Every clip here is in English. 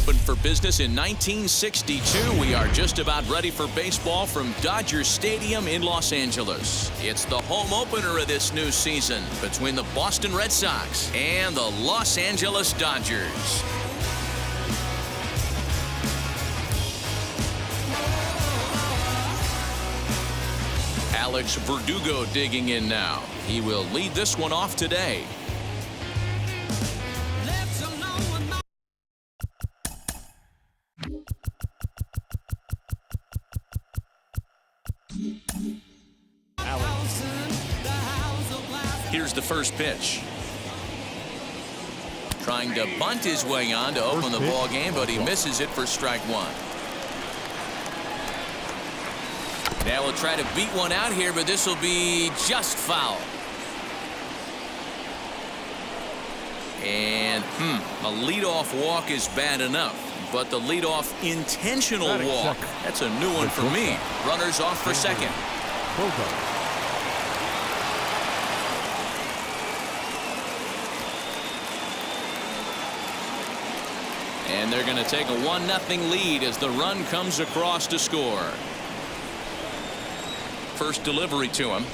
opened for business in 1962. We are just about ready for baseball from Dodger Stadium in Los Angeles. It's the home opener of this new season between the Boston Red Sox and the Los Angeles Dodgers. Alex Verdugo digging in now. He will lead this one off today. Here's the first pitch. Trying to bunt his way on to open the ball game, but he misses it for strike one. Now we'll try to beat one out here, but this will be just foul. And a leadoff walk is bad enough, but the leadoff intentional walk, that's a new one for me. Runners off for second. And they're going to take a 1-0 lead as the run comes across to score. First delivery to him.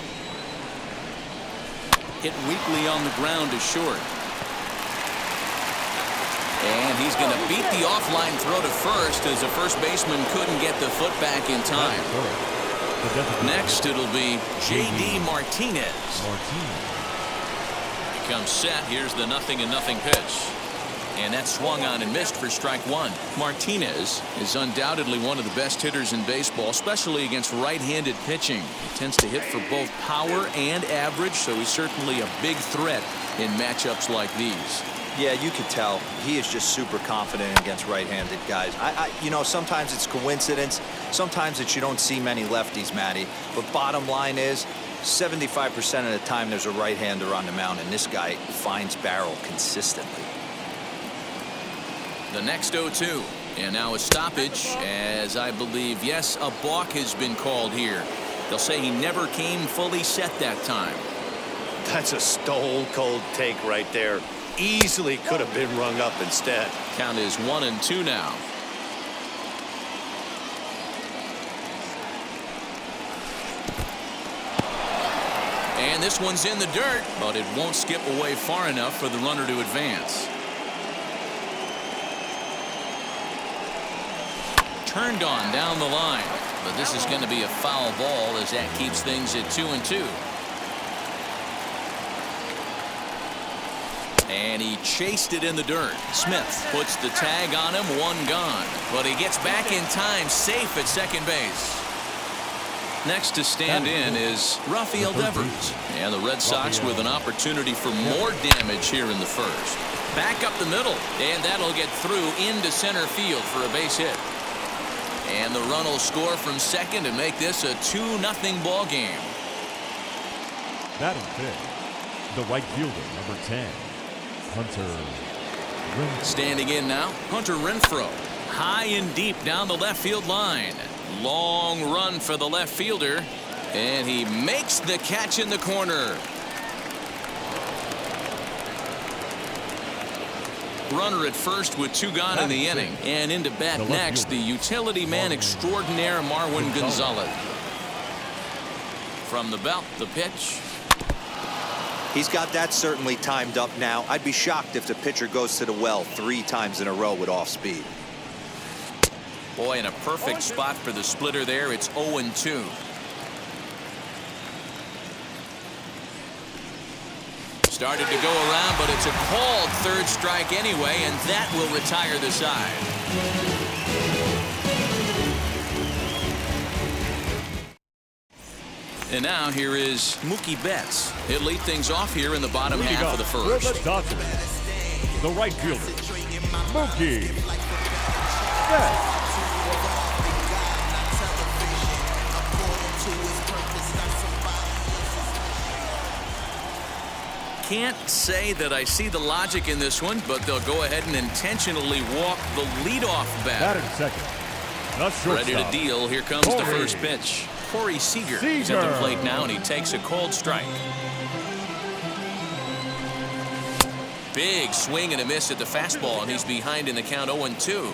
Hit weakly on the ground to short. And he's going to beat the offline throw to first as the first baseman couldn't get the foot back in time. Next it'll be J.D. Martinez. He comes set. Here's the 0-0 pitch. And that swung on and missed for strike one. Martinez is undoubtedly one of the best hitters in baseball, especially against right-handed pitching. He tends to hit for both power and average, so he's certainly a big threat in matchups like these. Yeah, you can tell. He is just super confident against right-handed guys. You know, sometimes it's coincidence. Sometimes it's you don't see many lefties, Matty. But bottom line is, 75% of the time there's a right-hander on the mound, and this guy finds barrel consistently. The next 0-2, and now a stoppage, as I believe, yes, a balk has been called here. They'll say he never came fully set that time. That's a stone-cold take right there. Easily could have been rung up instead. Count is 1-2 now. And this one's in the dirt, but it won't skip away far enough for the runner to advance. Turned on down the line, but this is going to be a foul ball as that keeps things at 2-2. And he chased it in the dirt. Smith puts the tag on him, one gone, but he gets back in time, safe at second base. Next to stand in is Rafael Devers, and the Red Sox with an opportunity for more damage here in the first. Back up the middle, and that'll get through into center field for a base hit. And the run will score from second to make this a 2-0 ball game. Batting fifth, the right fielder, number 10, Hunter Renfroe. Standing in now, Hunter Renfroe. High and deep down the left field line. Long run for the left fielder, and he makes the catch in the corner. Runner at first with two gone in the inning. And into bat next, the utility man extraordinaire, Marwin Gonzalez. From the belt, the pitch. He's got that certainly timed up now. I'd be shocked if the pitcher goes to the well 3 times in a row with off speed. Boy, in a perfect spot for the splitter there. It's 0-2. Started to go around, but it's a called third strike anyway, and that will retire the side. And now here is Mookie Betts. He'll lead things off here in the bottom half of the first. The right fielder, Mookie Betts. Can't say that I see the logic in this one, but they'll go ahead and intentionally walk the leadoff batter. Second. Ready to deal. Here comes the first pitch. Corey Seager is at the plate now, and he takes a cold strike. Big swing and a miss at the fastball, and he's behind in the count 0-2.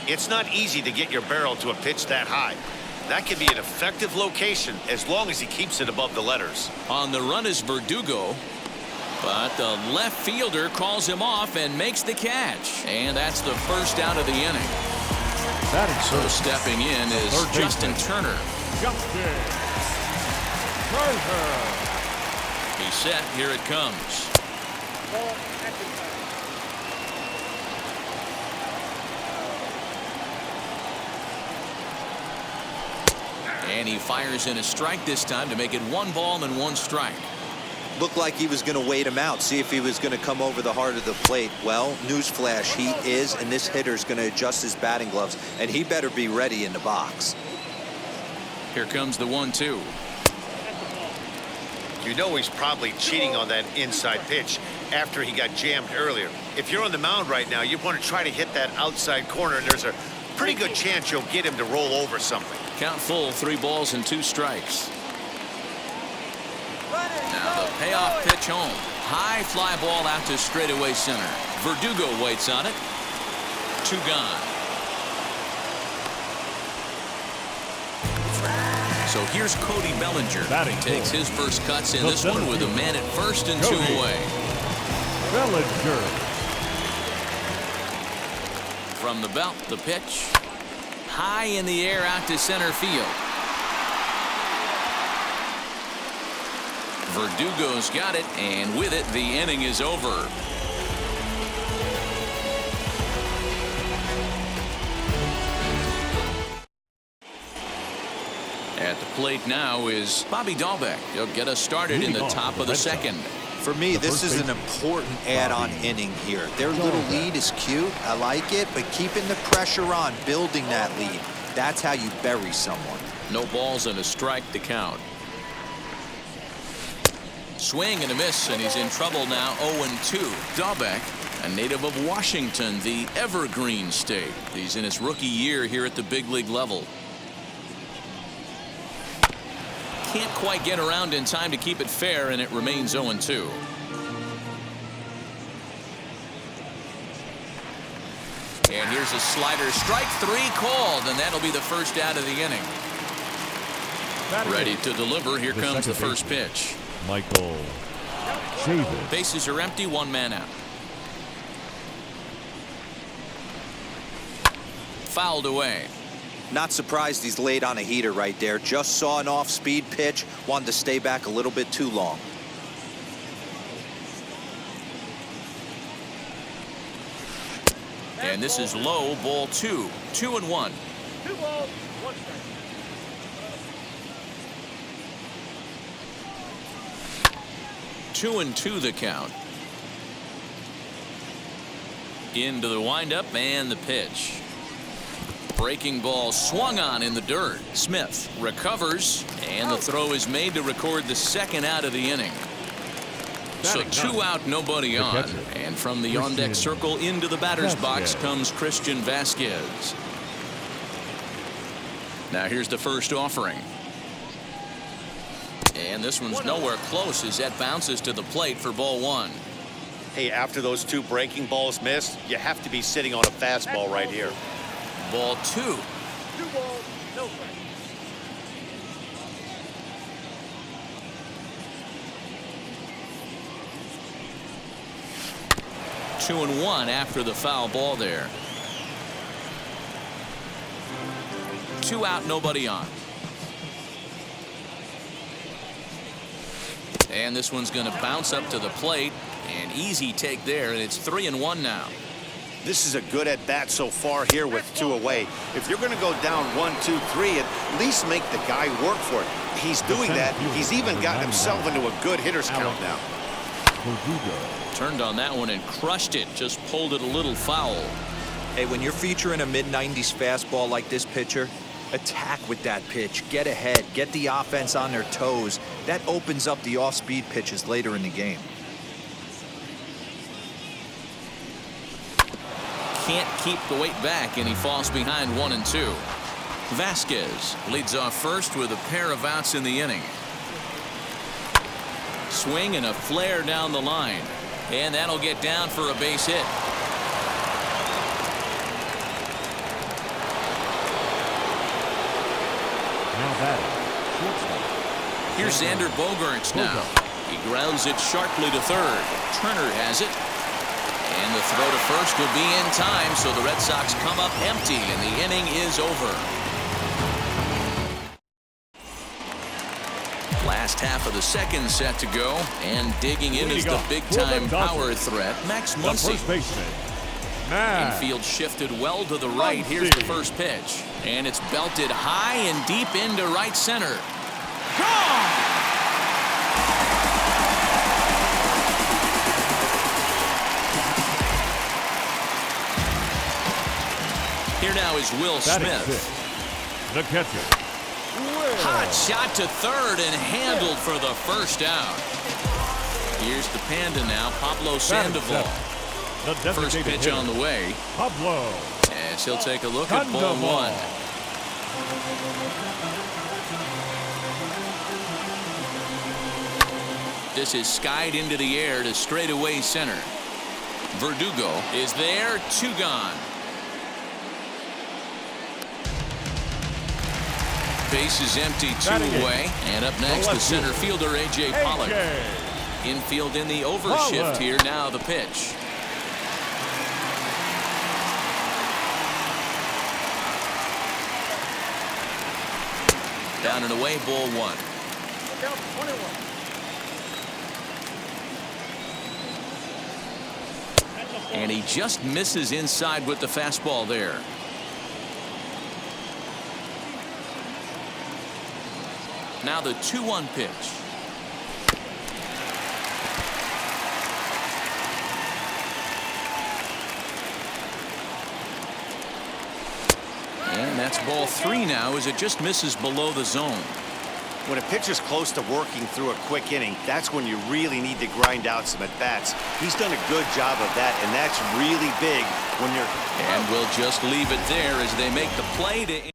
It's not easy to get your barrel to a pitch that high. That can be an effective location as long as he keeps it above the letters. On the run is Verdugo, but the left fielder calls him off and makes the catch. And that's the first out of the inning. So stepping in is Justin Turner. He's set. Here it comes. And he fires in a strike this time to make it 1 ball and 1 strike. Looked like he was going to wait him out, see if he was going to come over the heart of the plate. Well, newsflash, he is, and this hitter's going to adjust his batting gloves, and he better be ready in the box. Here comes the 1-2. You know he's probably cheating on that inside pitch after he got jammed earlier. If you're on the mound right now, you want to try to hit that outside corner, and there's a pretty good chance you'll get him to roll over something. Count full, 3 balls and 2 strikes. Now the payoff pitch home. High fly ball out to straightaway center. Verdugo waits on it. 2 gone. So here's Cody Bellinger. He takes his first cuts in this one with a man at first and 2 away. Bellinger. From the belt, the pitch. High in the air out to center field. Verdugo's got it, and with it, the inning is over. At the plate now is Bobby Dahlbeck. He'll get us started in the top of the second. For me, this is an important add-on inning here. Their little lead is cute. I like it, but keeping the pressure on, building that lead, that's how you bury someone. No balls and a strike to count. Swing and a miss, and he's in trouble now. 0-2. Dahlbeck, a native of Washington, the Evergreen State. He's in his rookie year here at the big league level. Can't quite get around in time to keep it fair, and it remains 0-2. And here's a slider. Strike 3 called, and that'll be the first out of the inning. Ready to deliver. Here comes the first pitch. Michael Chavis. Bases are empty, 1 man out. Fouled away. Not surprised he's laid on a heater right there. Just saw an off-speed pitch. Wanted to stay back a little bit too long. And this is low, ball 2. 2-1. 2 balls, 1 strike. Two and 2 the count. Into the windup and the pitch. Breaking ball swung on in the dirt. Smith recovers, and the throw is made to record the second out of the inning. So 2 out, nobody on. And from the on-deck circle into the batter's box comes Christian Vasquez. Now here's the first offering. And this one's nowhere close as that bounces to the plate for ball 1. Hey, after those 2 breaking balls missed, you have to be sitting on a fastball right here. Ball 2. 2 balls, no strike. 2-1 after the foul ball there. 2 out, nobody on. And this one's going to bounce up to the plate. An easy take there, and it's 3-1 now. This is a good at-bat so far here with 2 away. If you're going to go down 1, 2, 3, at least make the guy work for it. He's doing that. He's even gotten himself into a good hitter's count now. Turned on that one and crushed it. Just pulled it a little foul. Hey, when you're featuring a mid-90s fastball like this pitcher, attack with that pitch. Get ahead. Get the offense on their toes. That opens up the off-speed pitches later in the game. Can't keep the weight back, and he falls behind 1-2. Vasquez leads off first with a pair of outs in the inning. Swing and a flare down the line. And that'll get down for a base hit. Now batting, shortstop. Here's Xander Bogaerts now. He grounds it sharply to third. Turner has it. And the throw to first will be in time, so the Red Sox come up empty, and the inning is over. Last half of the second set to go, and digging in is the big-time power threat, Max Muncy. The first baseman, Max. Infield shifted well to the right. Here's the first pitch, and it's belted high and deep into right center. Gone! Here now is Will Smith. The catcher. Hot shot to third and handled for the first out. Here's the Panda now, Pablo Sandoval. First pitch on the way. Pablo. As he'll take a look at ball one. This is skied into the air to straightaway center. Verdugo is there, 2 gone. Base is empty, 2 away. And up next, the center fielder, A.J. Pollock. Infield in the overshift here. Now the pitch. Down and away, ball 1. Look out, 21. And he just misses inside with the fastball there. Now the 2-1 pitch. And that's ball 3 now as it just misses below the zone. When a pitcher's close to working through a quick inning, that's when you really need to grind out some at-bats. He's done a good job of that, and that's really big when you're... And we'll just leave it there as they make the play to...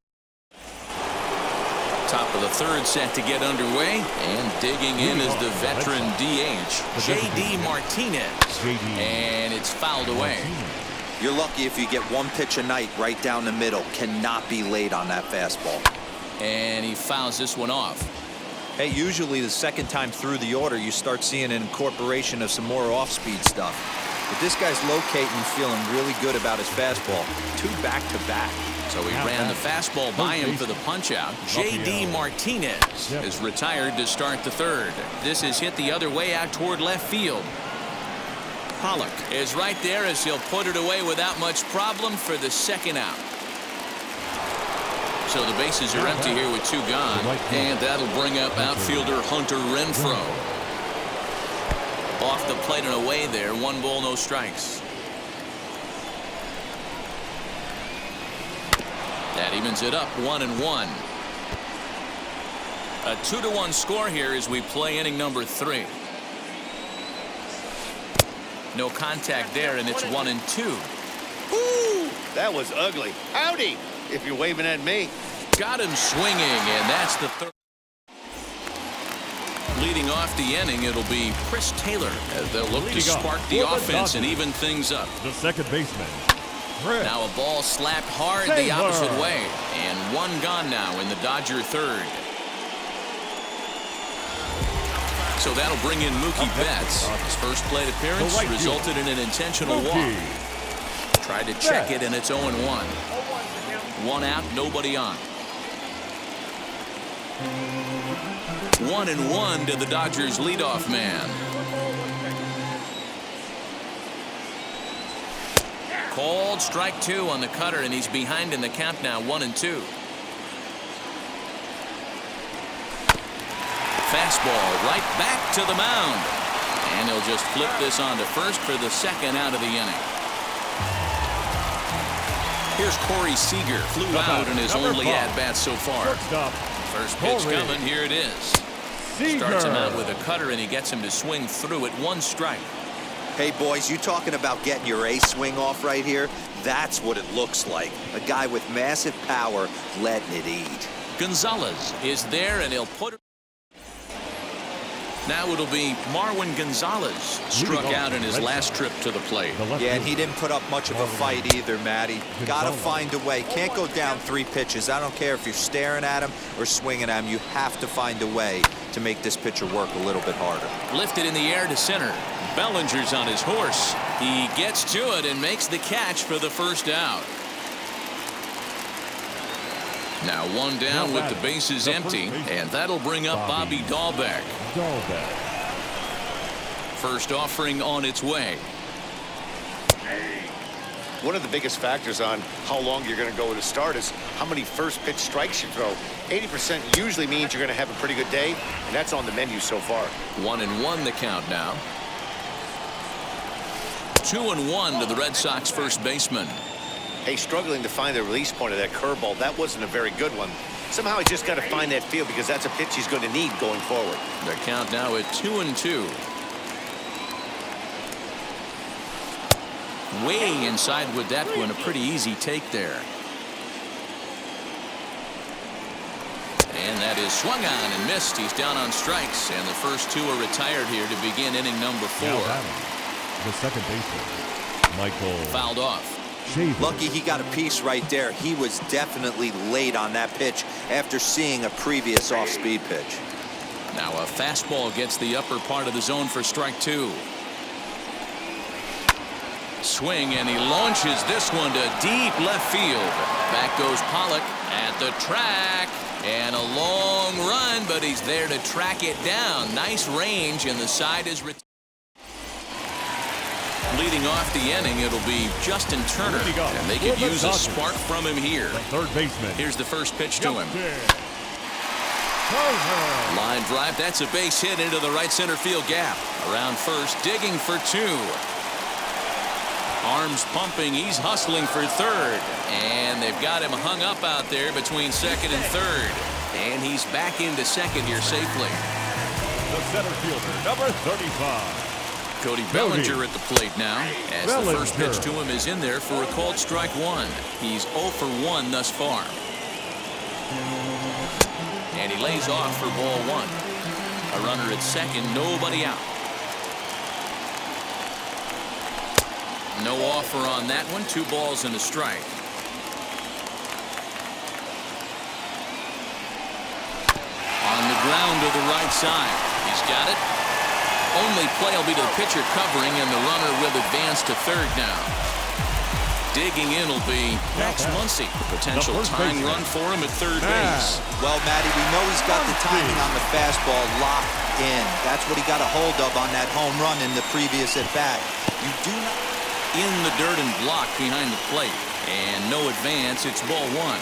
Top of the third set to get underway, and digging in is the veteran DH, J.D. Martinez. And it's fouled away. You're lucky if you get 1 pitch a night right down the middle. Cannot be late on that fastball. And he fouls this one off. Hey, usually the second time through the order, you start seeing an incorporation of some more off-speed stuff. But this guy's locating and feeling really good about his fastball. 2 back-to-back. So he ran the fastball by him for the punch-out. J.D. Martinez is retired to start the third. This is hit the other way out toward left field. Pollock is right there as he'll put it away without much problem for the second out. So the bases are empty here with 2 gone. And that'll bring up outfielder Hunter Renfroe. Off the plate and away there. 1 ball, no strikes. That evens it up 1-1. A 2-1 score here as we play inning number 3. No contact there, and it's 1-2. Ooh, that was ugly. Howdy, if you're waving at me. Got him swinging, and that's the third. Leading off the inning, it'll be Chris Taylor as they'll look to spark the offense and even things up. The second baseman. Now a ball slapped hard the opposite way, and 1 gone now in the Dodger third. So that'll bring in Mookie Betts. His first plate appearance resulted in an intentional walk. Tried to check it, and it's 0-1. 1 out, nobody on. 1-1 to the Dodgers leadoff man. Called strike 2 on the cutter, and he's behind in the count now, 1-2. Fastball right back to the mound. And he'll just flip this on to first for the second out of the inning. Here's Corey Seager. Flew out in his only at-bat so far. First pitch coming. Here it is. Starts him out with a cutter, and he gets him to swing through it. 1 strike. Hey, boys, you talking about getting your ace swing off right here? That's what it looks like. A guy with massive power letting it eat. Gonzalez is there, and he'll put it. Now it'll be Marwin Gonzalez, struck out in his last trip to the plate. Yeah, and he didn't put up much of a fight either, Matty. Got to find a way. Can't go down 3 pitches. I don't care if you're staring at him or swinging at him. You have to find a way to make this pitcher work a little bit harder. Lifted in the air to center. Bellinger's on his horse. He gets to it and makes the catch for the first out. Now 1 down with the bases empty, and that'll bring up Bobby Dahlbeck. First offering on its way. One of the biggest factors on how long you're going to go with a start is how many first pitch strikes you throw. 80% usually means you're going to have a pretty good day, and that's on the menu so far. 1-1 the count now. 2-1 to the Red Sox first baseman. Hey, struggling to find the release point of that curveball. That wasn't a very good one. Somehow he just got to find that feel because that's a pitch he's going to need going forward. The count now at 2-2. Way inside with that one. A pretty easy take there. And that is swung on and missed. He's down on strikes, and the first 2 are retired here to begin inning number 4. The second baseman, Michael. Fouled off. Lucky he got a piece right there. He was definitely late on that pitch after seeing a previous off-speed pitch. Now a fastball gets the upper part of the zone for strike 2. Swing, and he launches this one to deep left field. Back goes Pollock at the track, and a long run, but he's there to track it down. Nice range, and the side is retired. Leading off the inning, it'll be Justin Turner, and they could use a spark from him here. Third baseman. Here's the first pitch to him. Line drive. That's a base hit into the right center field gap. Around first, digging for 2. Arms pumping. He's hustling for third, and they've got him hung up out there between second and third, and he's back into second here safely. The center fielder, number 35. Cody Bellinger at the plate now, as the first pitch to him is in there for a called strike 1. He's 0 for 1 thus far. And he lays off for ball 1. A runner at second, nobody out. No offer on that one. 2 balls and a strike. On the ground to the right side. He's got it. Only play will be to the pitcher covering, and the runner will advance to third now. Digging in will be Max Muncy. Potential tying run for him at third base. Well, Matty, we know he's got the timing on the fastball locked in. That's what he got a hold of on that home run in the previous at-bat. You do not... In the dirt and blocked behind the plate. And no advance. It's ball 1.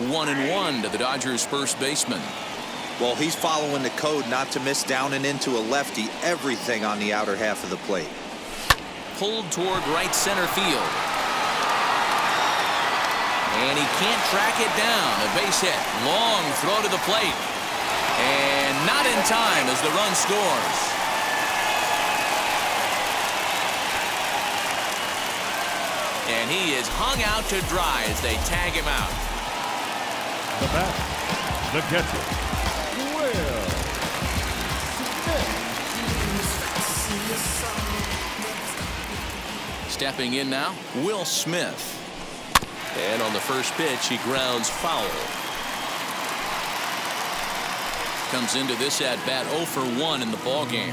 1-1 to the Dodgers first baseman. Well, he's following the code not to miss down and into a lefty. Everything on the outer half of the plate. Pulled toward right center field. And he can't track it down. A base hit. Long throw to the plate. And not in time as the run scores. And he is hung out to dry as they tag him out. The batter, the catcher, Will Smith. Stepping in now, Will Smith. And on the first pitch, he grounds foul. Comes into this at-bat 0 for 1 in the ballgame.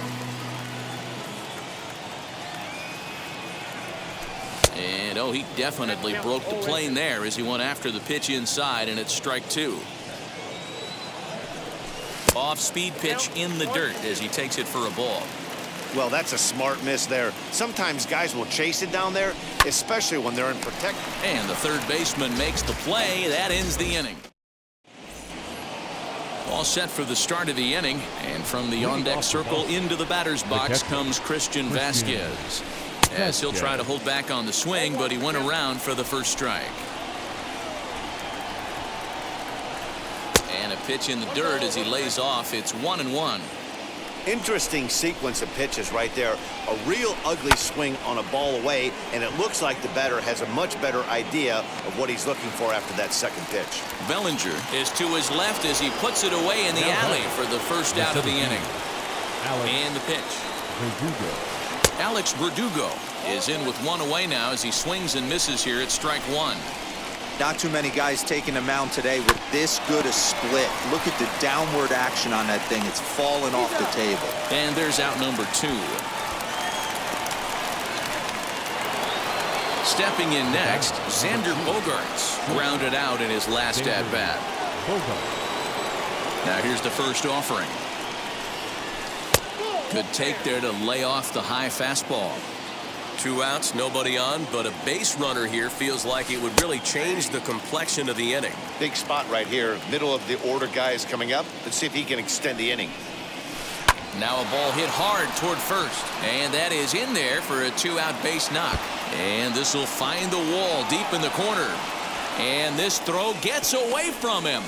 And, oh, he definitely broke the plane there as he went after the pitch inside, and it's strike 2. Off-speed pitch in the dirt as he takes it for a ball. Well, that's a smart miss there. Sometimes guys will chase it down there, especially when they're in protect. And the third baseman makes the play. That ends the inning. All set for the start of the inning. And from the on-deck circle into the batter's box comes Christian Vasquez. As he'll try to hold back on the swing, but he went around for the first strike. And a pitch in the dirt as he lays off. It's 1-1. Interesting sequence of pitches right there. A real ugly swing on a ball away, and it looks like the batter has a much better idea of what he's looking for after that second pitch. Bellinger is to his left as he puts it away in the alley for the first out of the inning. And the pitch. Alex Verdugo is in with one away now as he swings and misses here at strike one. Not too many guys taking the mound today with this good a split. Look at the downward action on that thing. It's falling off the table. And there's out number 2. Stepping in next, Xander Bogaerts grounded out in his last at-bat. Now here's the first offering. Good take there to lay off the high fastball. 2 outs, nobody on, but a base runner here feels like it would really change the complexion of the inning. Big spot right here. Middle of the order guy is coming up. Let's see if he can extend the inning. Now a ball hit hard toward first, and that is in there for a 2-out base knock. And this will find the wall deep in the corner. And this throw gets away from him.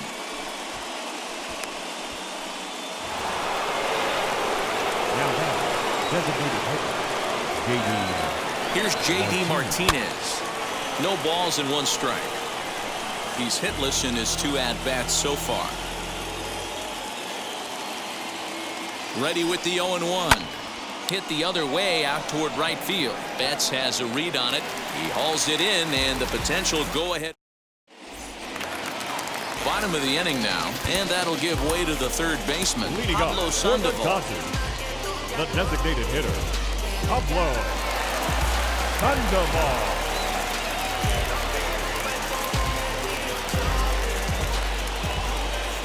Here's J.D. Martinez. No balls and 1 strike. He's hitless in his 2 at-bats so far. Ready with the 0-1. Hit the other way out toward right field. Betts has a read on it. He hauls it in, and the potential go-ahead. Bottom of the inning now, and that'll give way to the third baseman, Pablo Sandoval. The designated hitter, Pablo Sandoval.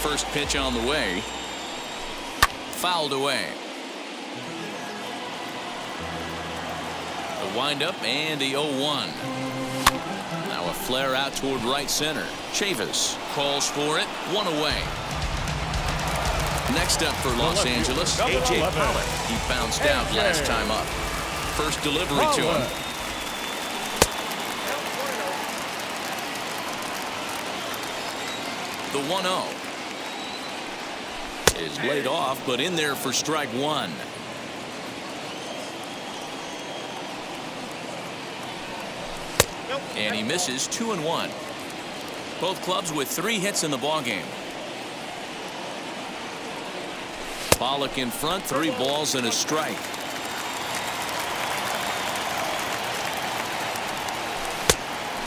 First pitch on the way. Fouled away. The windup and the 0-1. Now a flare out toward right center. Chavis calls for it. 1 away. Next up for Los Angeles, A.J. Pollock. He bounced out last time up. First delivery to him. The 1-0 is laid off, but in there for strike 1. And he misses 2-1. Both clubs with 3 hits in the ballgame. Pollock in front, 3 balls and a strike.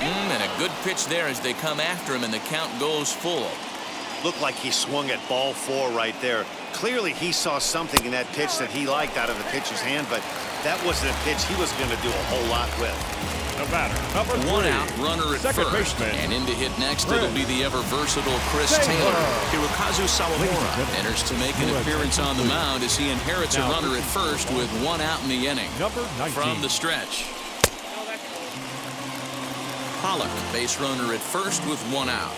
And a good pitch there as they come after him, and the count goes full. Looked like he swung at ball 4 right there. Clearly he saw something in that pitch that he liked out of the pitcher's hand, but that wasn't a pitch he was going to do a whole lot with. The batter, number 3, 1 out, runner at second first, baseman. and in to hit next it'll be the ever versatile Chris Taylor. Hirokazu Sawamura enters to make an appearance on the mound as he inherits a runner at first with 1 out in the inning. Number 19. From the stretch, Pollock, base runner at first with 1 out.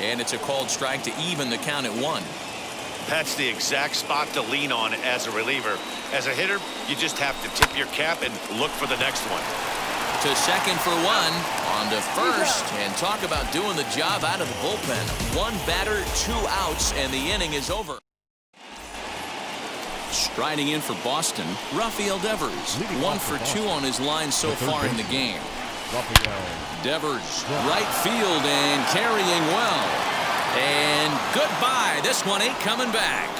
And it's a called strike to even the count at 1. That's the exact spot to lean on as a reliever. As a hitter, you just have to tip your cap and look for the next one. To second for 1, on to first, and talk about doing the job out of the bullpen. 1 batter, 2 outs, and the inning is over. Striding in for Boston, Rafael Devers. 1 for 2 on his line so far in the game. Devers, right field and carrying well. And goodbye. This one ain't coming back.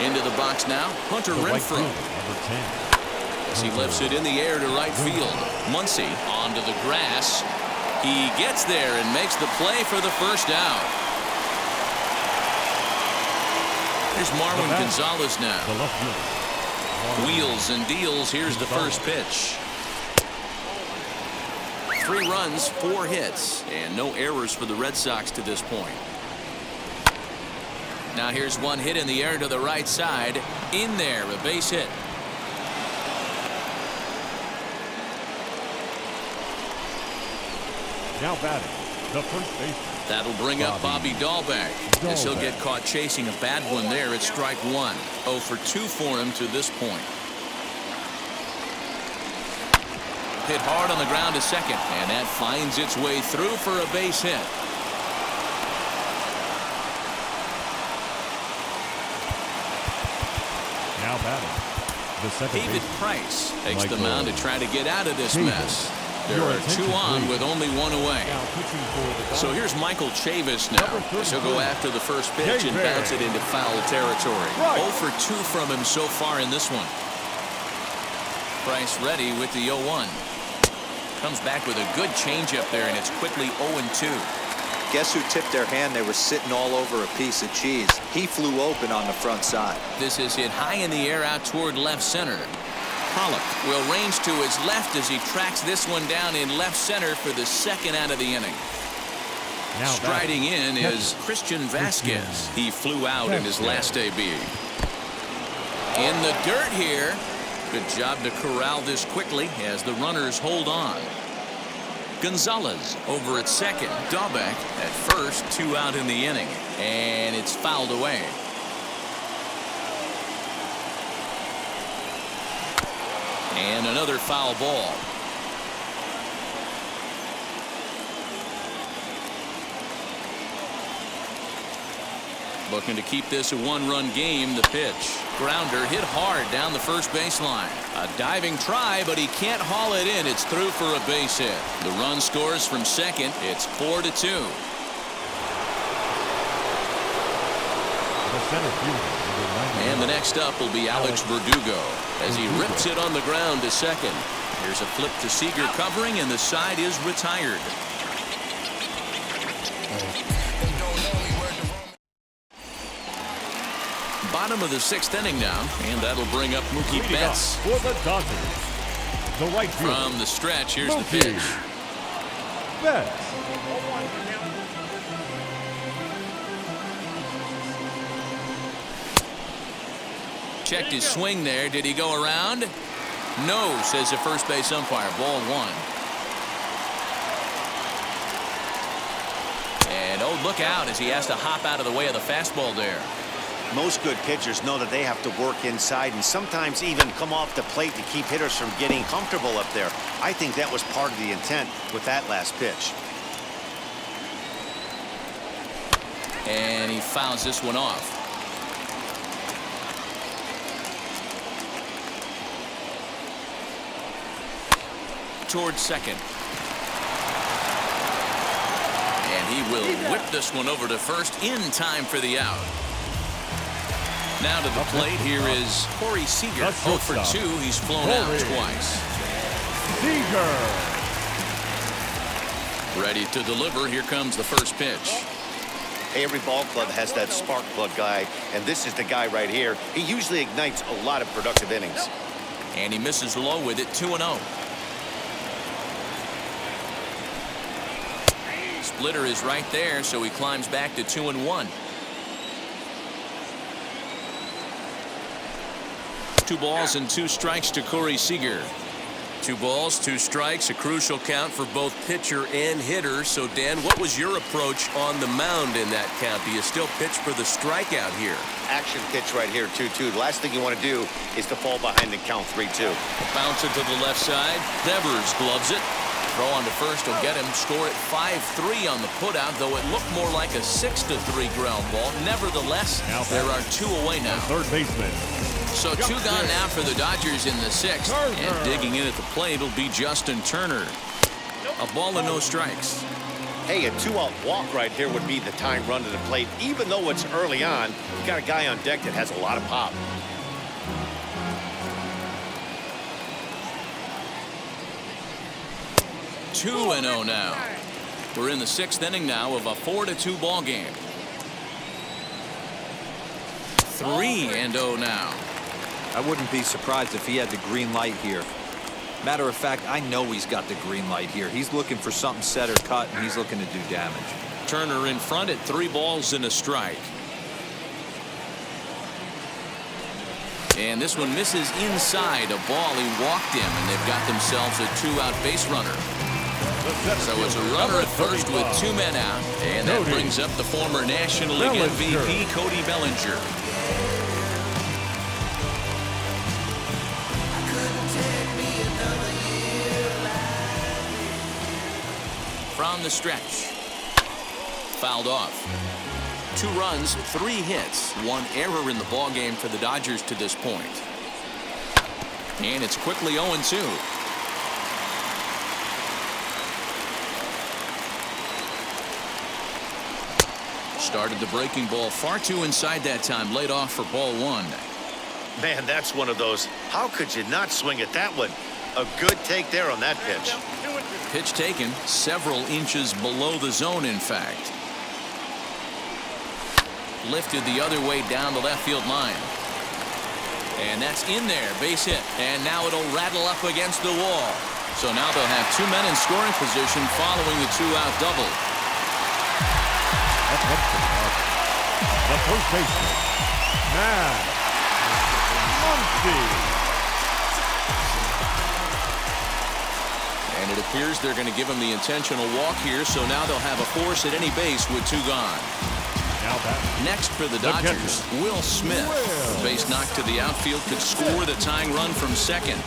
Into the box now, Hunter Renfroe. As he lifts it in the air to right field. Muncy onto the grass. He gets there and makes the play for the first out. Here's Marwin Gonzalez now. Wheels and deals. Here's the first pitch. 3 runs, 4 hits, and no errors for the Red Sox to this point. Now here's 1 hit in the air to the right side. In there, a base hit. Now batting, the first baseman. That'll bring up Bobby Dahlbeck, as he'll get caught chasing a bad one there at strike 1. 0 for 2 for him to this point. hit hard on the ground to second, and that finds its way through for a base hit. Now batting, the second David baseman. Price takes the Michael mound to try to get out of this Chavis. mess. There Your are attention, 2 on please. with only 1 away. Now pitching for the So Dodgers. here's Michael Chavis now. Number He'll go 33. after the first pitch and Chavis. bounce it into foul territory. Right. 0 for 2 from him so far in this one. Price ready with the 0-1. Comes back with a good changeup there, and it's quickly 0-2. Guess who tipped their hand? They were sitting all over a piece of cheese. He flew open on the front side. This is hit high in the air out toward left center. Pollock will range to his left as he tracks this one down in left center for the second out of the inning. Now Striding batting. in is Christian Vasquez. He flew out in his last AB. In the dirt here. Good job to corral this quickly as the runners hold on. Gonzalez over at second. Dahlbeck at first. 2 out in the inning. And it's fouled away. And another foul ball. Looking to keep this a 1-run game. The pitch. Grounder hit hard down the first baseline. A diving try, but he can't haul it in. It's through for a base hit. The run scores from second. It's 4-2. The center fielder, number 99. And the next up will be Alex Verdugo as he rips it on the ground to second. Here's a flip to Seager covering, and the side is retired. Bottom of the 6th inning now, and that'll bring up Mookie Leading up Betts. for the Dodgers, the right fielder, From the stretch, here's the Mookie pitch. Betts. Checked his swing there. Did he go around? No, says the first base umpire. Ball 1. And oh, look out as he has to hop out of the way of the fastball there. Most good pitchers know that they have to work inside and sometimes even come off the plate to keep hitters from getting comfortable up there. I think that was part of the intent with that last pitch. And he fouls this one off. Towards second. And he will whip this one over to first in time for the out. Now to the plate, here is Corey Seager. 0 for 2. He's flown out twice. Seager. Ready to deliver. Here comes the first pitch. Hey, every ball club has that spark plug guy, and this is the guy right here. He usually ignites a lot of productive innings. And he misses low with it. 2-0. Splitter is right there, so he climbs back to 2-1. 2 balls and 2 strikes to Corey Seager. 2 balls, 2 strikes, a crucial count for both pitcher and hitter. So, Dan, what was your approach on the mound in that count? Do you still pitch for the strikeout here? Action pitch right here, 2-2. The last thing you want to do is to fall behind and count 3-2. Bounce it to the left side. Devers gloves it. Throw on to first will get him. Score at 5-3 on the putout, though it looked more like a 6-3 ground ball. Nevertheless, there are 2 away now. Third baseman. So 2 gone now for the Dodgers in the 6th. And digging in at the plate will be Justin Turner. A ball and no strikes. Hey, a 2-out walk right here would be the time run to the plate. Even though it's early on, you got a guy on deck that has a lot of pop. Two and 0 now. We're in the 6th inning now of a 4-2 ball game. 3-0 now. I wouldn't be surprised if he had the green light here. Matter of fact, I know he's got the green light here. He's looking for something set or cut, and he's looking to do damage. Turner in front at 3 balls and a strike. And this one misses inside a ball. He walked him, and they've got themselves a 2-out base runner. So it's a runner at first with 2 men out. And that brings up the former National League MVP, Cody Bellinger. from the stretch. Fouled off. 2 runs, 3 hits, 1 error in the ballgame for the Dodgers to this point. And it's quickly 0-2. Started the breaking ball far too inside that time. Laid off for ball 1. Man, that's one of those. How could you not swing at that one? A good take there on that pitch. Pitch taken several inches below the zone, in fact. Lifted the other way down the left field line. And that's in there. Base hit. And now it'll rattle up against the wall. So now they'll have 2 men in scoring position following the 2-out double. The first baseman, Matt Muncy. And it appears they're going to give him the intentional walk here. So now they'll have a force at any base with 2 gone. Next for the Dodgers, Will Smith. The base knock to the outfield could score the tying run from second.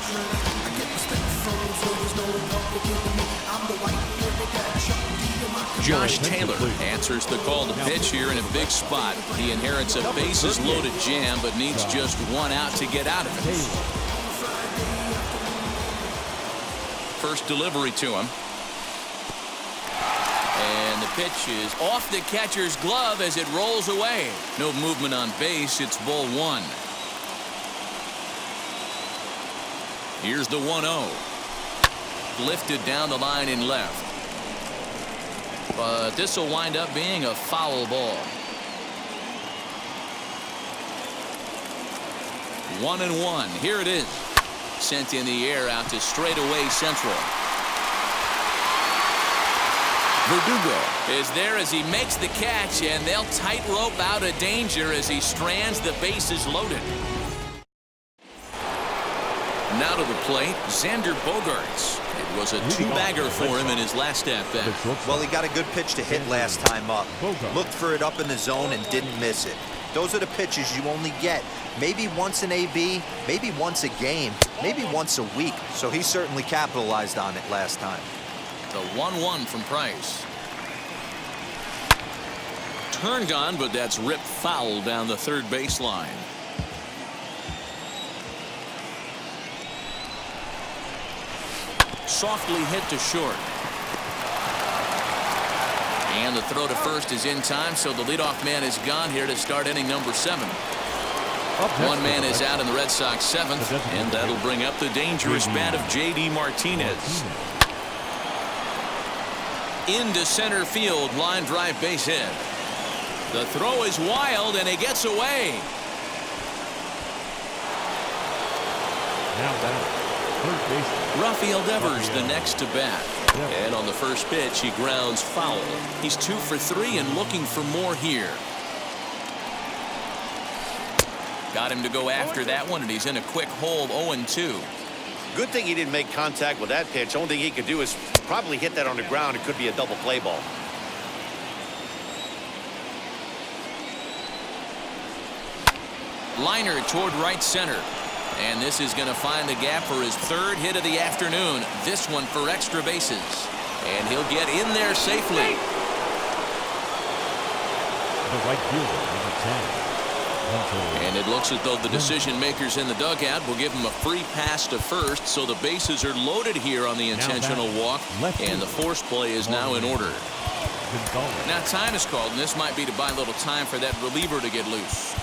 Josh Taylor answers the call to pitch here in a big spot. He inherits a bases loaded jam but needs just 1 out to get out of it. First delivery to him. And the pitch is off the catcher's glove as it rolls away. No movement on base. It's ball 1. Here's the 1-0. Lifted down the line in left. But this will wind up being a foul ball. 1-1. Here it is. Sent in the air out to straightaway central. Verdugo is there as he makes the catch, and they'll tightrope out of danger as he strands the bases loaded. Now to the plate, Xander Bogaerts. It was a 2-bagger for him in his last at-bat. Well, he got a good pitch to hit last time up. Looked for it up in the zone and didn't miss it. Those are the pitches you only get maybe once an AB, maybe once a game, maybe once a week. So he certainly capitalized on it last time. The 1-1 from Price. Turned on, but that's ripped foul down the third baseline. Softly hit to short. And the throw to first is in time, so the leadoff man is gone here to start inning number 7. 1 man is out in the Red Sox 7th, and that'll bring up the dangerous bat of J.D. Martinez. Into center field, line drive base hit. The throw is wild, and it gets away. Now back, third base. Rafael Devers the next to bat. And on the first pitch, he grounds foul. He's 2 for 3 and looking for more here. Got him to go after that one, and he's in a quick hold, 0-2. Good thing he didn't make contact with that pitch. Only thing he could do is probably hit that on the ground. It could be a double play ball. Liner toward right center. And this is going to find the gap for his 3rd hit of the afternoon. This one for extra bases. And he'll get in there safely. The right fielder, number 10. And it looks as though the decision makers in the dugout will give him a free pass to first, so the bases are loaded here on the intentional walk, and the force play is now in order. Now time is called, and this might be to buy a little time for that reliever to get loose.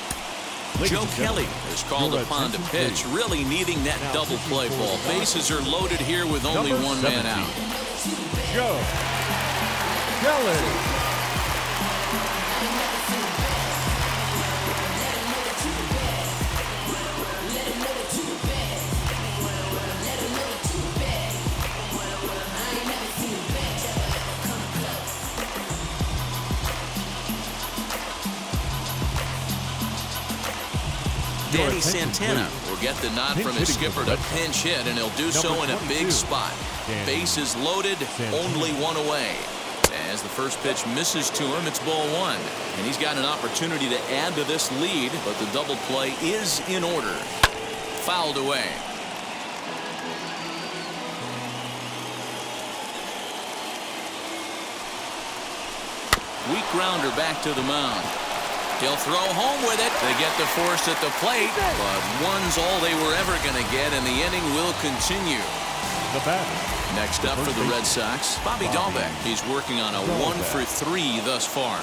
Joe Kelly is called upon to pitch, really needing that double play ball. Bases are loaded here with only 1 man out. Joe Kelly. Danny Santana will get the nod from his skipper to pinch hit, and he'll do so in a big spot. Bases loaded, only 1 away. As the first pitch misses to him, it's ball 1. And he's got an opportunity to add to this lead, but the double play is in order. Fouled away. Weak grounder back to the mound. He'll throw home with it. They get the force at the plate, but one's all they were ever going to get, and the inning will continue. The batter. Next up for the Red Sox, Bobby Dahlbeck. He's working on a 1-for-3 thus far.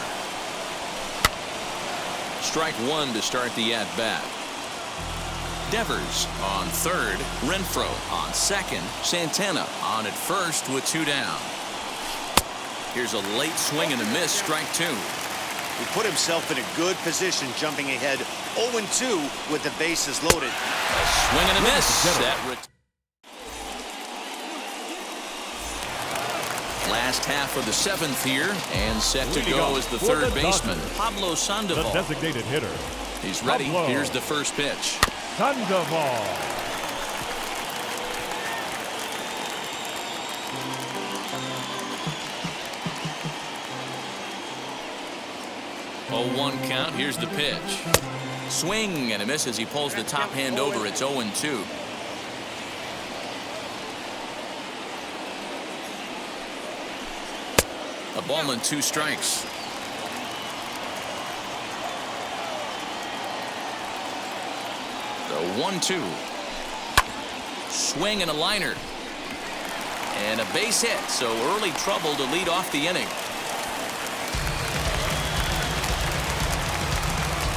Strike one to start the at-bat. Devers on third, Renfroe on second, Santana on at first with 2 down. Here's a late swing and a miss, strike 2. He put himself in a good position, jumping ahead 0-2 with the bases loaded. A swing and a miss. Last half of the 7th here, and set to go is the third baseman, Pablo Sandoval. The designated hitter. He's ready. Pablo. Here's the first pitch. Sandoval. 0-1 count. Here's the pitch. Swing and a miss as he pulls the top hand over. It's 0-2. A ball and 2 strikes. The 1-2. Swing and a liner. And a base hit, so early trouble to lead off the inning.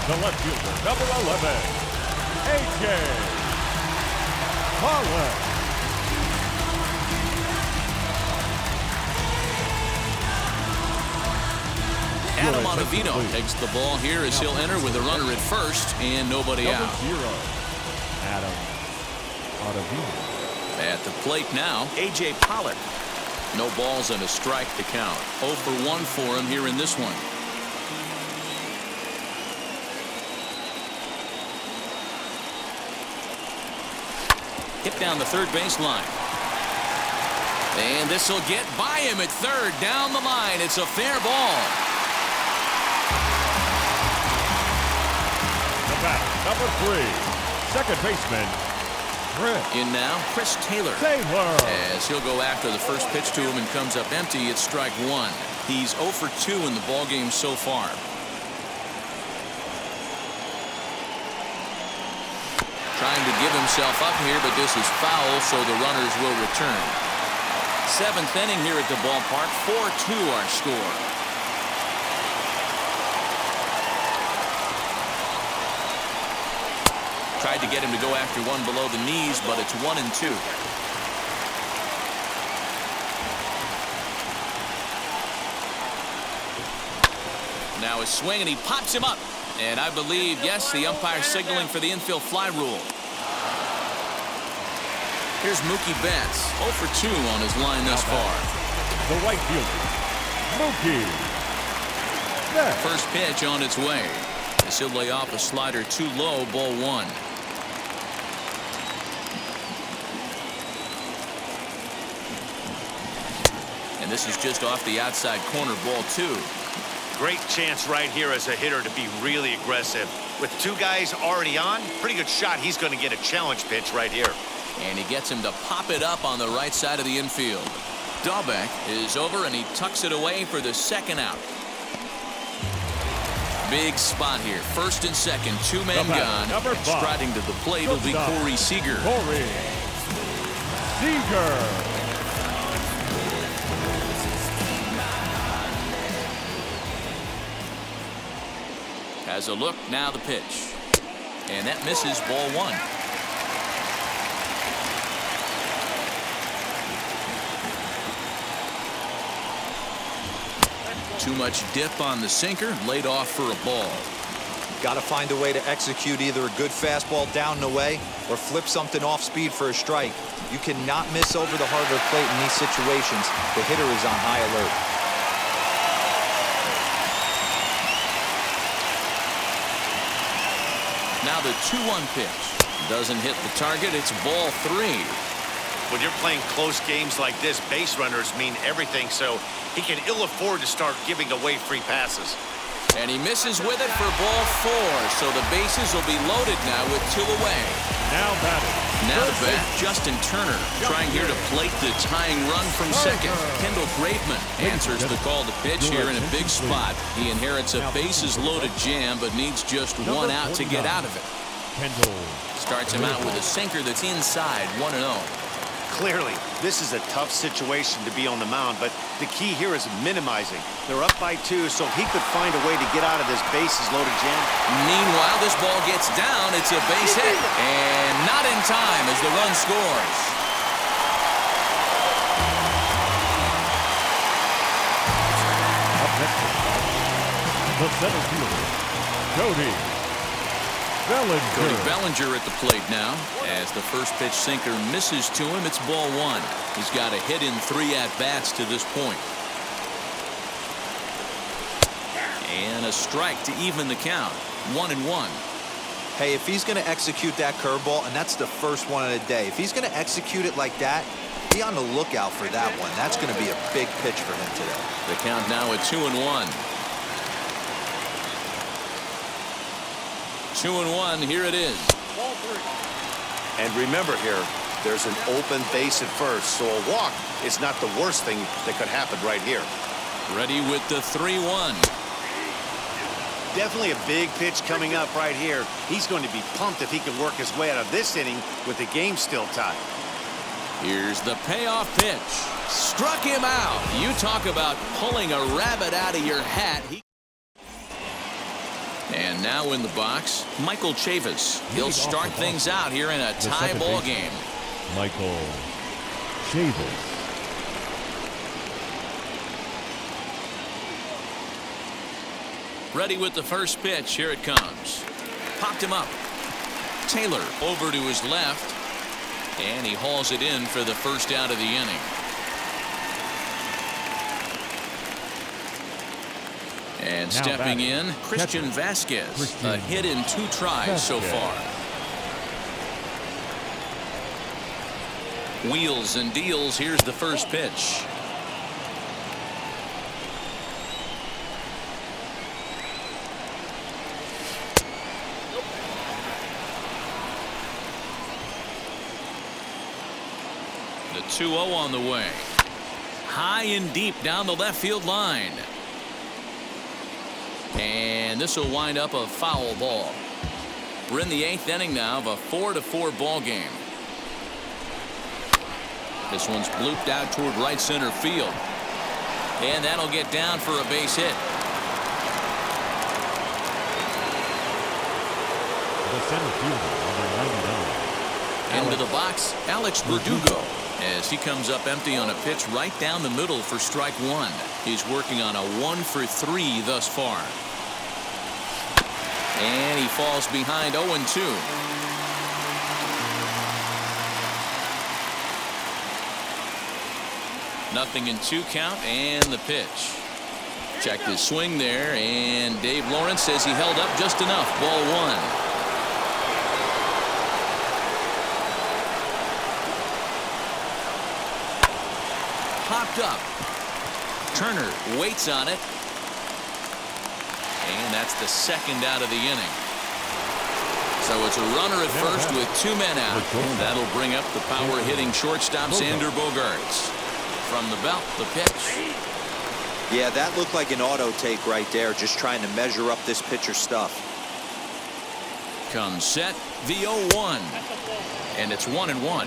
The left fielder, number 11, A.J. Pollock. Adam Ottavino takes the ball here as he'll enter with a runner at first and nobody out. Adam Ottavino. At the plate now, A.J. Pollock. No balls and a strike to count. 0 for 1 for him here in this one. Hit down the third baseline. And this will get by him at third. Down the line. It's a fair ball. The batter, number 3, second baseman, In now, Chris Taylor. As he'll go after the first pitch to him and comes up empty, it's strike 1. He's 0 for 2 in the ballgame so far. Trying to give himself up here, but this is foul, so the runners will return. 7th inning here at the ballpark. 4-2 our score. Tried to get him to go after one below the knees, but it's 1-2. Now a swing, and he pops him up. And I believe, yes, the umpire signaling for the infield fly rule. Here's Mookie Betts, 0 for 2 on his line thus far. The right fielder, Mookie Betts. First pitch on its way. As he'll lay off a slider too low, ball 1. And this is just off the outside corner, ball 2. Great chance right here as a hitter to be really aggressive. With 2 guys already on, pretty good shot. He's going to get a challenge pitch right here. And he gets him to pop it up on the right side of the infield. Dahlbeck is over, and he tucks it away for the second out. Big spot here. First and second, 2 men gone. And striding to the plate will be Corey Seager. Corey Seager. Has a look, now the pitch. And that misses, ball 1. Too much dip on the sinker, laid off for a ball. Got to find a way to execute either a good fastball down and away or flip something off speed for a strike. You cannot miss over the hardwood plate in these situations. The hitter is on high alert. Now the 2-1 pitch. Doesn't hit the target. It's ball 3. When you're playing close games like this, base runners mean everything, so he can ill afford to start giving away free passes. And he misses with it for ball 4. So the bases will be loaded now with 2 away. Now batting. Now to bat, Justin Turner trying here to plate the tying run from second. Kendall Graveman answers the call to pitch here in a big spot. He inherits a bases-loaded jam, but needs just 1 out to get out of it. Kendall Starts him out with a sinker that's inside, 1-0. Clearly, this is a tough situation to be on the mound, but the key here is minimizing. They're up by 2, so if he could find a way to get out of this bases-loaded jam. Meanwhile, this ball gets down. It's a base hit, and not in time as the run scores. up next. The center fielder, Cody Cody Bellinger. Bellinger at the plate now. As the first pitch sinker misses to him, it's ball 1. He's got a hit in 3 at-bats to this point. And a strike to even the count. 1-1. Hey, if he's going to execute that curveball, and that's the first one of the day, if he's going to execute it like that, be on the lookout for that one. That's going to be a big pitch for him today. The count now at 2-1. 2-1. Here it is. Ball 3. And remember here, there's an open base at first, so a walk is not the worst thing that could happen right here. Ready with the 3-1. Definitely a big pitch coming up right here. He's going to be pumped if he can work his way out of this inning with the game still tied. Here's the payoff pitch. Struck him out. You talk about pulling a rabbit out of your hat. And now in the box, Michael Chavis. He'll start things out here in a tie ball game. Michael Chavis. Ready with the first pitch. Here it comes. Popped him up. Taylor over to his left. And he hauls it in for the first out of the inning. And Now stepping batting, in, Christian catcher, Vasquez. Christian A hit in 2 tries so Vasquez. far. Wheels and deals. Here's the first pitch. The 2-0 on the way. High and deep down the left field line. And this will wind up a foul ball. We're in the 8th inning now of a 4-4 ball game. This one's blooped out toward right center field. And that'll get down for a base hit. The center fielder, number 99. Into the box, Alex Verdugo, as he comes up empty on a pitch right down the middle for strike 1. He's working on a 1-for-3 thus far. And he falls behind 0-2. Nothing in 2 count, and the pitch. Checked his swing there, and Dave Lawrence says he held up just enough. Ball 1. Popped up. Turner waits on it. And that's the second out of the inning. So it's a runner at first with 2 men out. That'll bring up the power-hitting shortstop Xander Bogaerts. From the belt, the pitch. Yeah, that looked like an auto take right there, just trying to measure up this pitcher stuff. Comes set, the 0-1. And it's 1-1.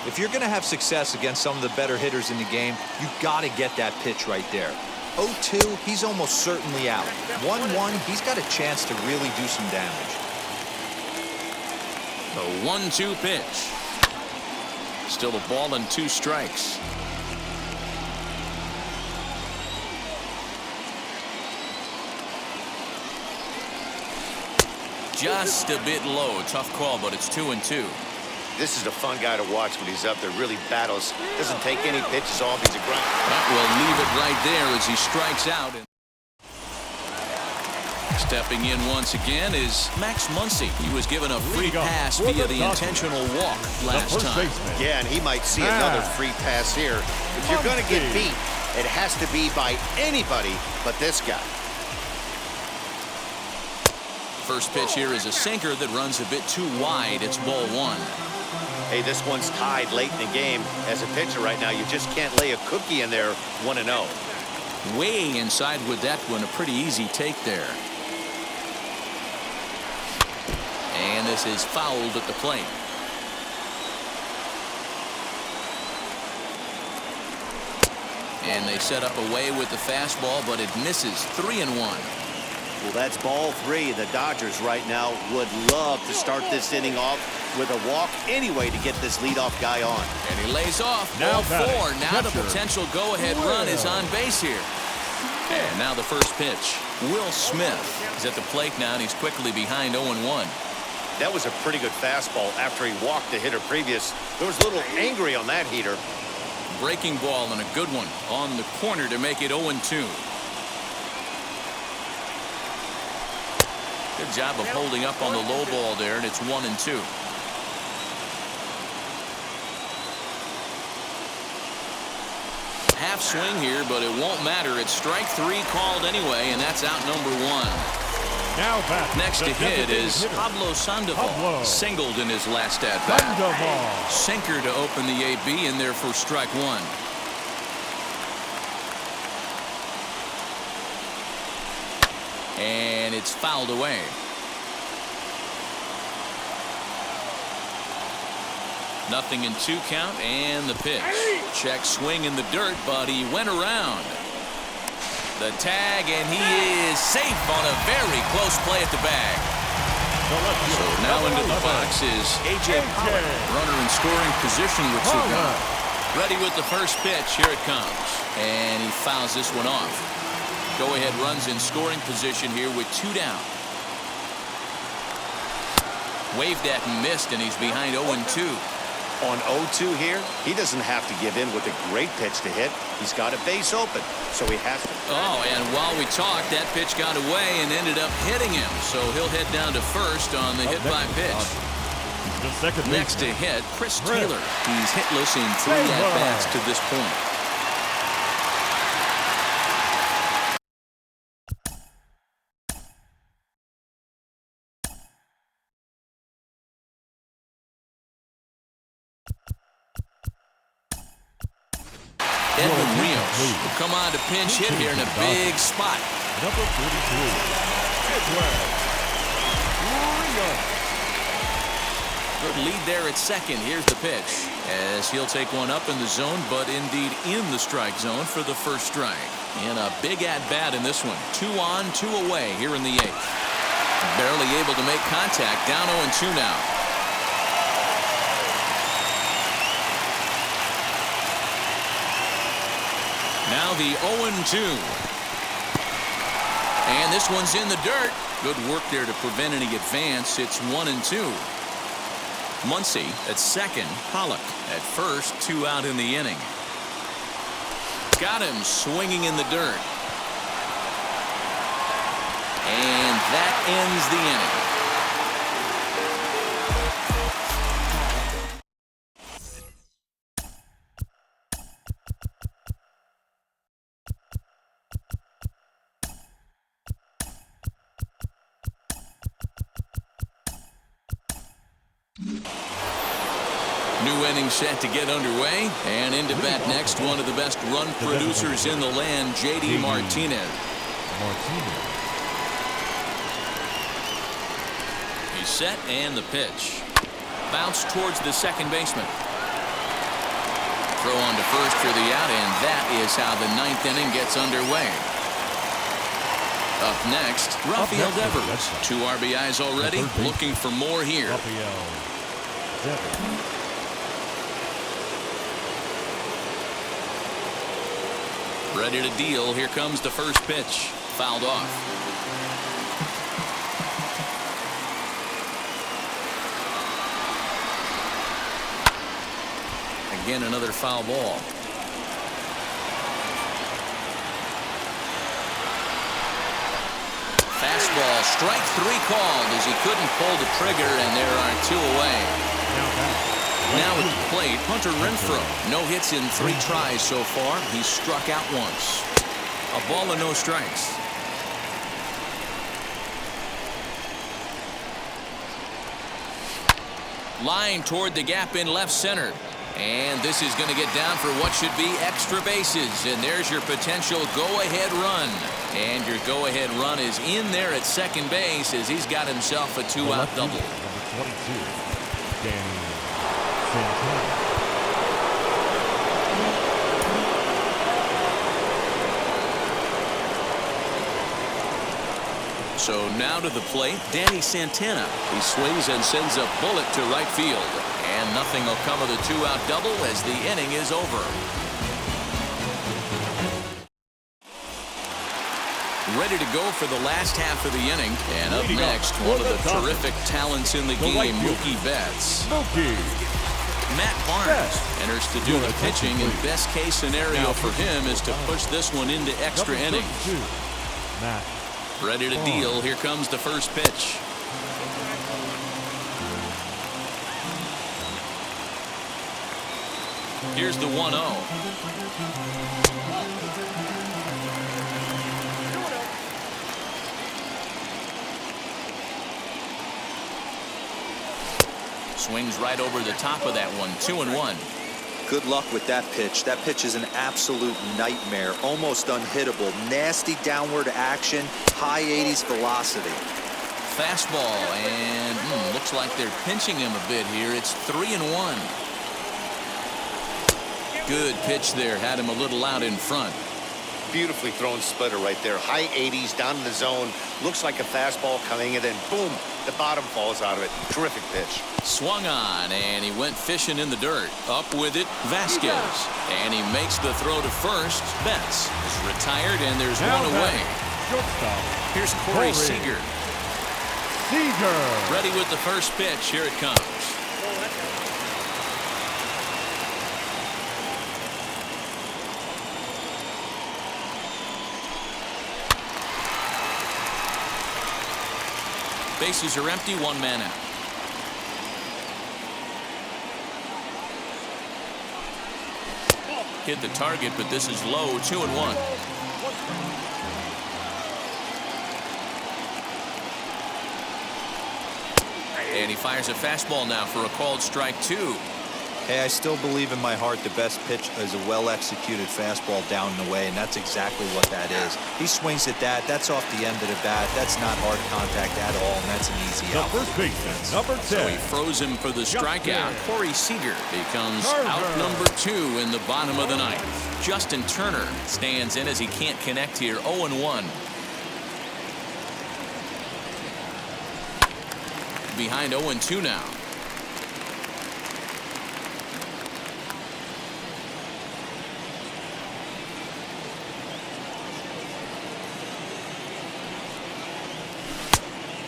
If you're going to have success against some of the better hitters in the game, you got to get that pitch right there. 0-2, he's almost certainly out. 1-1, he's got a chance to really do some damage. The 1-2 pitch. Still a ball and 2 strikes. Just a bit low. Tough call, but it's 2-2. This is a fun guy to watch when he's up there. Really battles. Doesn't take any pitches off. He's a grind. That will leave it right there as he strikes out. Stepping in once again is Max Muncy. He was given a free pass via the intentional walk last time. Yeah, and he might see another free pass here. If you're going to get beat, it has to be by anybody but this guy. First pitch here is a sinker that runs a bit too wide. It's ball one. Hey, this one's tied late in the game. As a pitcher right now, you just can't lay a cookie in there 1-0. Way inside with that one. A pretty easy take there. And this is fouled at the plate. And they set up away with the fastball, but it misses. 3-1. Well, that's ball three. The Dodgers right now would love to start this inning off with a walk anyway to get this leadoff guy on. And he lays off. Now Ball four. batting, Now the catcher, potential go-ahead run is on base here. And now the first pitch. Will Smith is at the plate now, and he's quickly behind 0-1. That was a pretty good fastball after he walked the hitter previous. There was a little angry on that heater. Breaking ball and a good one on the corner to make it 0-2. Good job of holding up on the low ball there, and it's 1-2. Half swing here, but it won't matter. It's strike three called anyway, and that's out number one. Now back. Next to hit is Pablo Sandoval. Singled in his last at-bat. Sandoval. Sinker to open the AB in there for strike one. And it's fouled away. Nothing in 2 count, and the pitch. Check swing in the dirt, but he went around. The tag, and he is safe on a very close play at the bag. So now into the box is A.J. Pollock. Runner in scoring position with 2 gone. Ready with the first pitch. Here it comes. And he fouls this one off. Go-ahead runs in scoring position here with 2 down. Waved at and missed, and he's behind 0-2. On 0-2 here, he doesn't have to give in with a great pitch to hit. He's got a base open, so he has to. Oh, and while we talked, that pitch got away and ended up hitting him. So he'll head down to first on the hit by pitch. The second Next to hit, Chris Taylor. He's hitless in 3 at-bats to this point. Edwin Rios will come on to pinch hit here in a big spot. Number 42. Good lead there at second. Here's the pitch. As he'll take one up in the zone, but indeed in the strike zone for the first strike. And a big at-bat in this one. 2 on, 2 away here in the 8th. Barely able to make contact. Down 0-2 now. Now the 0-2. And this one's in the dirt. Good work there to prevent any advance. It's 1-2. Muncy at second. Pollock at first. 2 out in the inning. Got him swinging in the dirt. And that ends the inning. New inning set to get underway, and into bat next, one of the best run producers in the land, J.D. Martinez. He's set, and the pitch. Bounce towards the second baseman. Throw on to first for the out, and that is how the 9th inning gets underway. Up next, Rafael Devers. 2 RBIs already, looking for more here. Ready to deal. Here comes the first pitch. Fouled off. Again, another foul ball. Fastball, strike 3 called as he couldn't pull the trigger, and there are 2 away. Now at the plate, Hunter Renfroe. No hits in 3 tries so far. He's struck out once. A ball and no strikes. Line toward the gap in left center. And this is going to get down for what should be extra bases. And there's your potential go-ahead run. And your go-ahead run is in there at second base as he's got himself a two-out double. Number 22, Danny Santana. So now to the plate, Danny Santana. He swings and sends a bullet to right field. And nothing will come of the two-out double as the inning is over. Ready to go for the last half of the inning. And up next, one of the terrific talents in the game, Mookie Betts. Matt Barnes enters to do the pitching, and best case scenario for him is to push this one into extra innings. Ready to deal. Here comes the first pitch. Here's the 1-0. Swings right over the top of that one. 2-1. Good luck with that pitch. That pitch is an absolute nightmare. Almost unhittable. Nasty downward action. High 80s velocity. Fastball, and looks like they're pinching him a bit here. It's 3-1. Good pitch there. Had him a little out in front. Beautifully thrown splitter right there. High 80s down in the zone. Looks like a fastball coming, and then boom, the bottom falls out of it. Terrific pitch. Swung on, and he went fishing in the dirt. Up with it, Vasquez. And he makes the throw to first. Betts is retired, and there's one away. Here's Corey Seager. Ready with the first pitch. Here it comes. Bases are empty, one man out. Hit the target, but this is low. 2-1. And he fires a fastball now for a called strike 2. Hey, I still believe in my heart the best pitch is a well-executed fastball down and away, and that's exactly what that is. He swings at that. That's off the end of the bat. That's not hard contact at all, and that's an easy out. The first baseman, number 10. So he froze him for the strikeout. Corey Seager becomes out number 2 in the bottom of the ninth. Justin Turner stands in as he can't connect here. 0-1. Behind 0-2 now.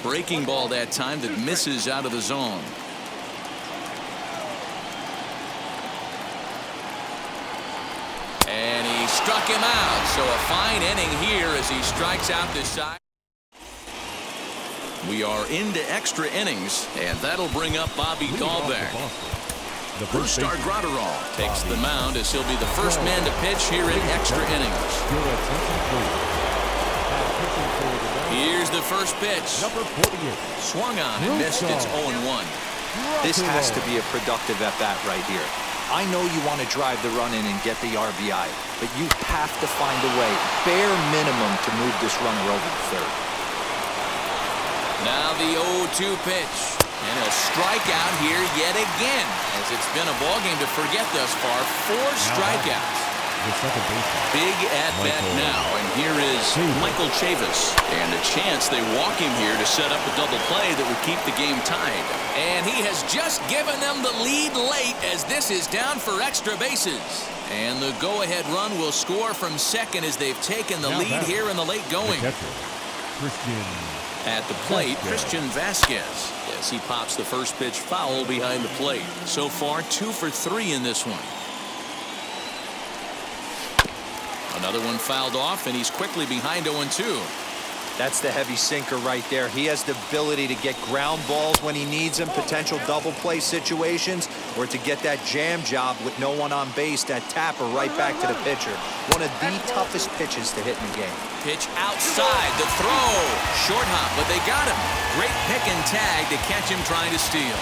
Breaking ball that time that misses out of the zone. And he struck him out. So a fine inning here as he strikes out this side. We are into extra innings, and that'll bring up Bobby Dahlbeck. Brustar Graterol takes the mound as he'll be the first man to pitch here in extra innings. Here's the first pitch. Number 48. Swung on and missed. It's 0-1. This has to be a productive at-bat right here. I know you want to drive the run in and get the RBI, but you have to find a way, bare minimum, to move this runner over to third. Now the 0-2 pitch. And he'll strike out here yet again, as it's been a ballgame to forget thus far. 4 strikeouts. Big at-bat now, and here is Michael Chavis. And a chance they walk him here to set up a double play that would keep the game tied. And he has just given them the lead late as this is down for extra bases. And the go-ahead run will score from second as they've taken the lead here in the late going. At the plate, Christian Vasquez, as he pops the first pitch foul behind the plate. So far, 2 for 3 in this one. Another one fouled off, and he's quickly behind 0-2. That's the heavy sinker right there. He has the ability to get ground balls when he needs them, potential double play situations, or to get that jam job with no one on base, that tapper right back to the pitcher. One of the toughest pitches to hit in the game. Pitch outside, the throw. Short hop, but they got him. Great pick and tag to catch him trying to steal.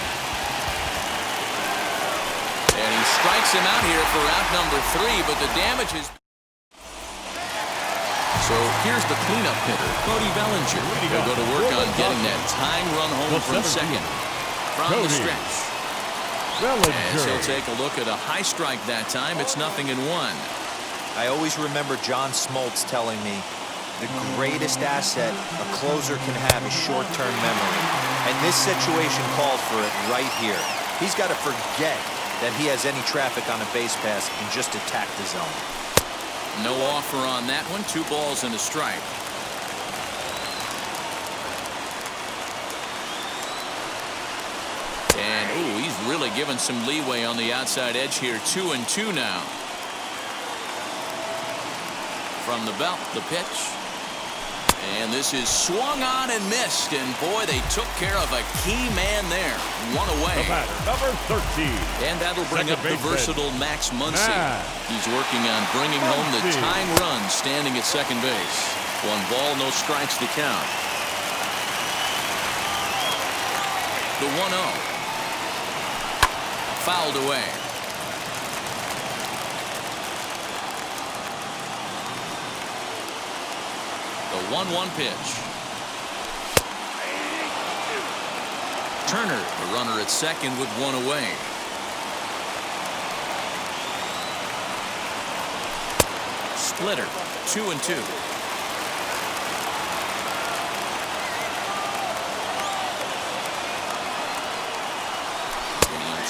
takes him out here for out number 3, but the damage is... So here's the cleanup hitter, Cody Bellinger. He'll go to work on getting that tying run home from second. From the stretch. As he'll take a look at a high strike that time, it's 0-1. I always remember John Smoltz telling me the greatest asset a closer can have is short-term memory. And this situation calls for it right here. He's got to forget that he has any traffic on a base pass and just attack the zone. No offer on that one. 2 balls and a strike. And, ooh, he's really given some leeway on the outside edge here. 2-2 now. From the belt, the pitch. And this is swung on and missed. And, boy, they took care of a key man there. 1 away. The batter, number 13. And that'll bring up the versatile Max Muncy. He's working on bringing home the tying run, standing at second base. 1 ball, no strikes to count. The 1-0. Fouled away. The 1-1 pitch. Turner, the runner at second with 1 away. Splitter, 2-2.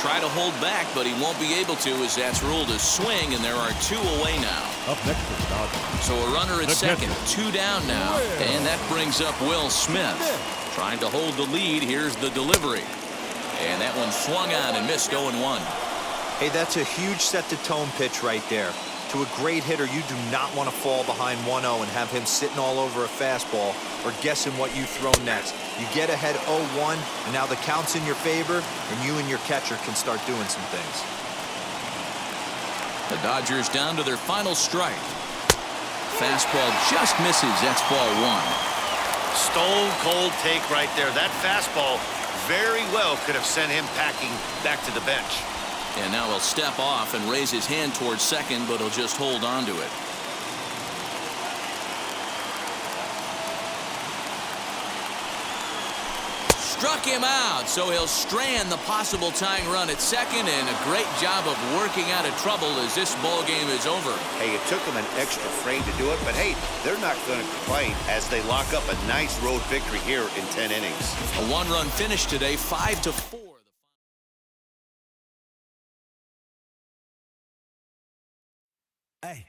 Try to hold back, but he won't be able to, as that's ruled a swing, and there are 2 away now. Up next is Dodgers. So a runner at second, 2 down now, and that brings up Will Smith. Trying to hold the lead. Here's the delivery. And that one swung on and missed 0-1. Hey, that's a huge set-the-tone pitch right there. To a great hitter, you do not want to fall behind 1-0 and have him sitting all over a fastball or guessing what you throw next. You get ahead 0-1, and now the count's in your favor, and you and your catcher can start doing some things. The Dodgers down to their final strike. Fastball just misses. That's ball 1. Stone cold take right there. That fastball very well could have sent him packing back to the bench. And now he'll step off and raise his hand towards second, but he'll just hold on to it. Struck him out, so he'll strand the possible tying run at second, and a great job of working out of trouble as this ball game is over. Hey, it took them an extra frame to do it, but hey, they're not going to complain as they lock up a nice road victory here in 10 innings. A 1-run finish today, 5-4. Hey.